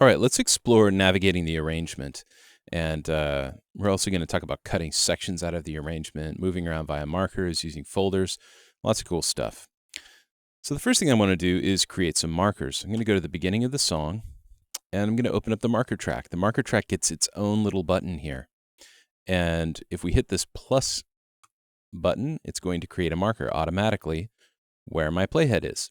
All right, let's explore navigating the arrangement. And we're also going to talk about cutting sections out of the arrangement, moving around via markers, using folders, lots of cool stuff. So the first thing I want to do is create some markers. I'm going to go to the beginning of the song, and I'm going to open up the marker track. The marker track gets its own little button here. And if we hit this plus button, it's going to create a marker automatically where my playhead is.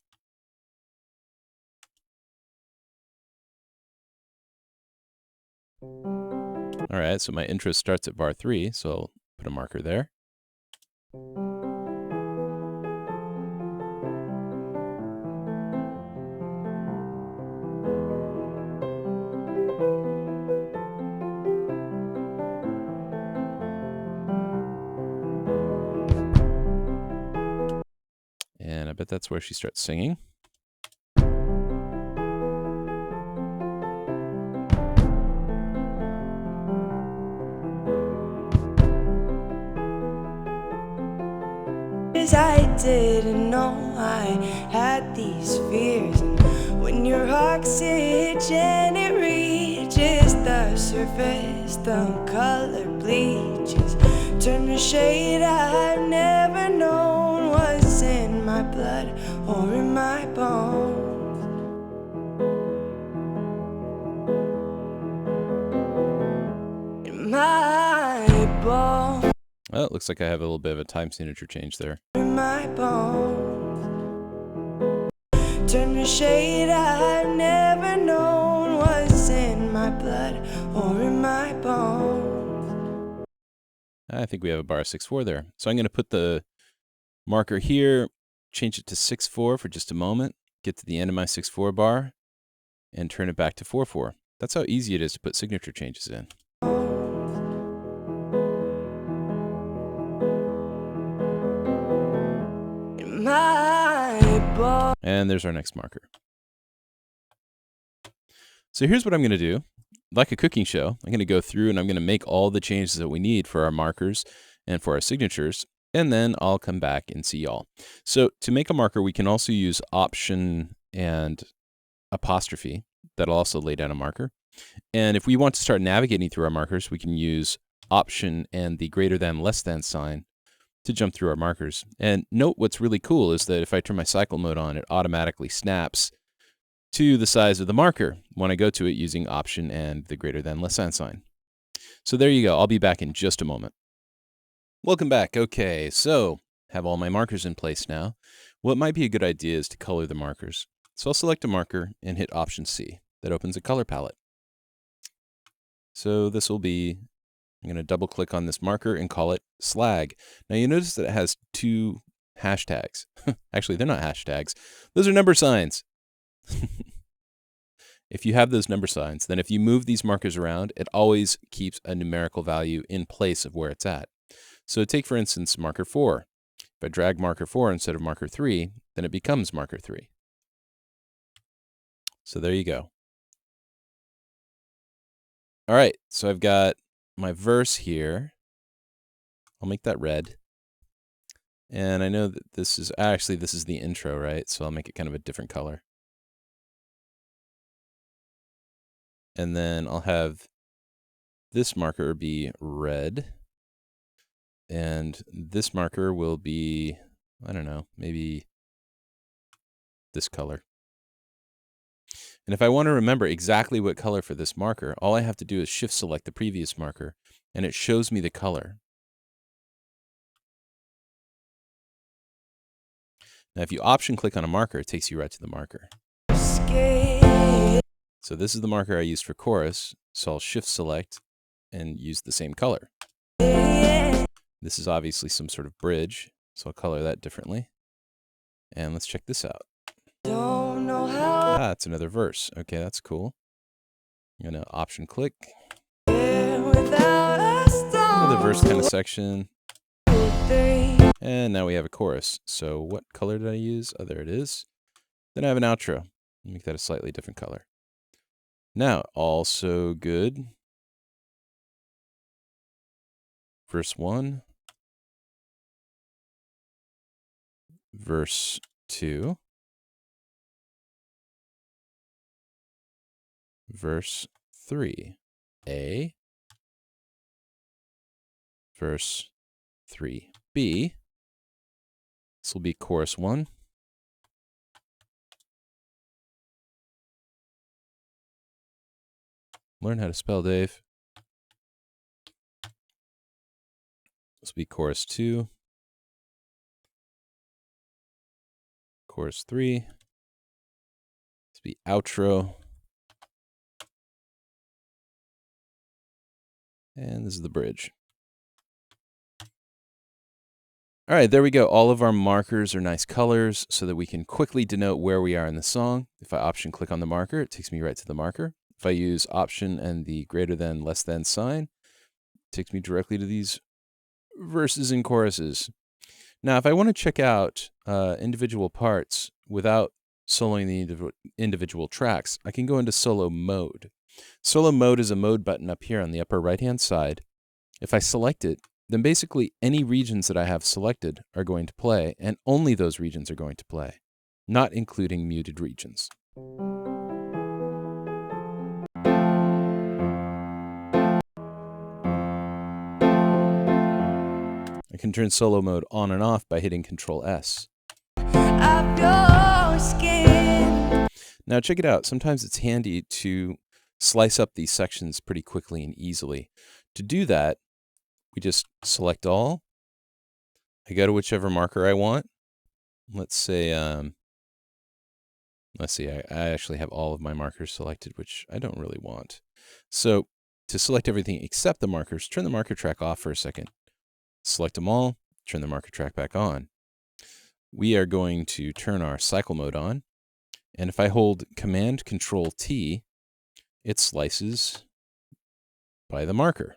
All right, so my intro starts at bar 3, so I'll put a marker there. And I bet that's where she starts singing. I didn't know I had these fears, and when your oxygen it reaches the surface, the color bleaches, turn a shade I've never known was in my blood or in my bones. In my bones. Well, it looks like I have a little bit of a time signature change there. In my bones, turn a shade I've never known was in my blood or in my bones. I think we have a bar 6/4 there. So I'm going to put the marker here, change it to 6/4 for just a moment, get to the end of my 6/4 bar, and turn it back to 4/4. That's how easy it is to put signature changes in. And there's our next marker. So here's what I'm going to do. Like a cooking show, I'm going to go through and I'm going to make all the changes that we need for our markers and for our signatures, and then I'll come back and see y'all. So to make a marker, we can also use option and apostrophe. That'll also lay down a marker. And if we want to start navigating through our markers, we can use option and the greater than, less than sign to jump through our markers. And note what's really cool is that if I turn my cycle mode on, it automatically snaps to the size of the marker when I go to it using option and the greater than, less than sign. So there you go. I'll be back in just a moment. Welcome back. Okay, so have all my markers in place now. What might be a good idea is to color the markers. So I'll select a marker and hit option C. That opens a color palette. So this will be, I'm going to double click on this marker and call it slag. Now you notice that it has 2 hashtags. Actually, they're not hashtags. Those are number signs. If you have those number signs, then if you move these markers around, it always keeps a numerical value in place of where it's at. So take, for instance, marker 4. If I drag marker 4 instead of marker 3, then it becomes marker 3. So there you go. All right, so I've got my verse here. I'll make that red. And I know that this is the intro, right? So I'll make it kind of a different color. And then I'll have this marker be red. And this marker will be, I don't know, maybe this color. And if I want to remember exactly what color for this marker, all I have to do is shift select the previous marker, and it shows me the color. Now, if you option click on a marker, it takes you right to the marker. So this is the marker I used for chorus, so I'll shift select and use the same color. This is obviously some sort of bridge, so I'll color that differently. And let's check this out. It's another verse. Okay, that's cool. I'm going to option click. Another verse kind of section. And now we have a chorus. So what color did I use? Oh, there it is. Then I have an outro. Make that a slightly different color. Now, also good. Verse 1. Verse 2. verse 3. A, verse 3. B, this will be chorus 1. Learn how to spell, Dave. This will be chorus 2. Chorus 3. This will be outro. And this is the bridge. All right, there we go. All of our markers are nice colors so that we can quickly denote where we are in the song. If I option click on the marker, it takes me right to the marker. If I use option and the greater than, less than sign, it takes me directly to these verses and choruses. Now, if I want to check out individual parts without soloing the individual tracks, I can go into solo mode. Solo mode is a mode button up here on the upper right-hand side. If I select it, then basically any regions that I have selected are going to play, and only those regions are going to play, not including muted regions. I can turn solo mode on and off by hitting Control S. Of your skin. Now check it out. Sometimes it's handy to slice up these sections pretty quickly and easily. To do that, we just select all. I go to whichever marker I want. Let's say, I actually have all of my markers selected, which I don't really want. So to select everything except the markers, turn the marker track off for a second. Select them all, turn the marker track back on. We are going to turn our cycle mode on. And if I hold Command Control T, it slices by the marker.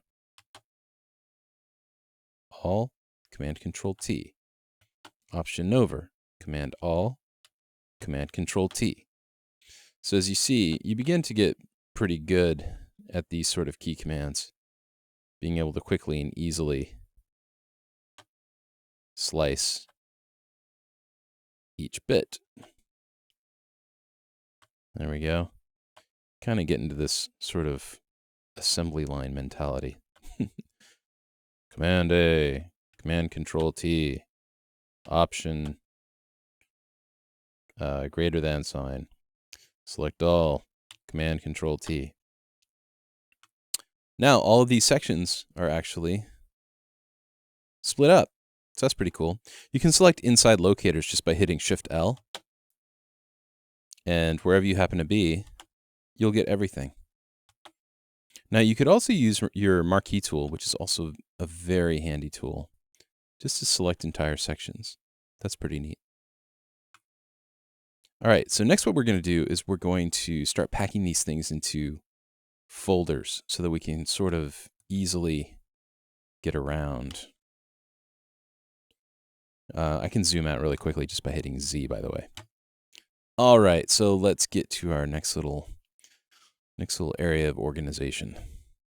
All, Command Control T. Option over, Command All, Command Control T. So as you see, you begin to get pretty good at these sort of key commands, being able to quickly and easily slice each bit. There we go. Kind of get into this sort of assembly line mentality. Command A, Command Control T, Option, greater than sign, select all, Command Control T. Now all of these sections are actually split up. So that's pretty cool. You can select inside locators just by hitting Shift L. And wherever you happen to be, you'll get everything. Now you could also use your marquee tool, which is also a very handy tool, just to select entire sections. That's pretty neat. All right, so next what we're going to do is we're going to start packing these things into folders so that we can sort of easily get around. I can zoom out really quickly just by hitting Z, by the way. All right, so let's get to our next little area of organization.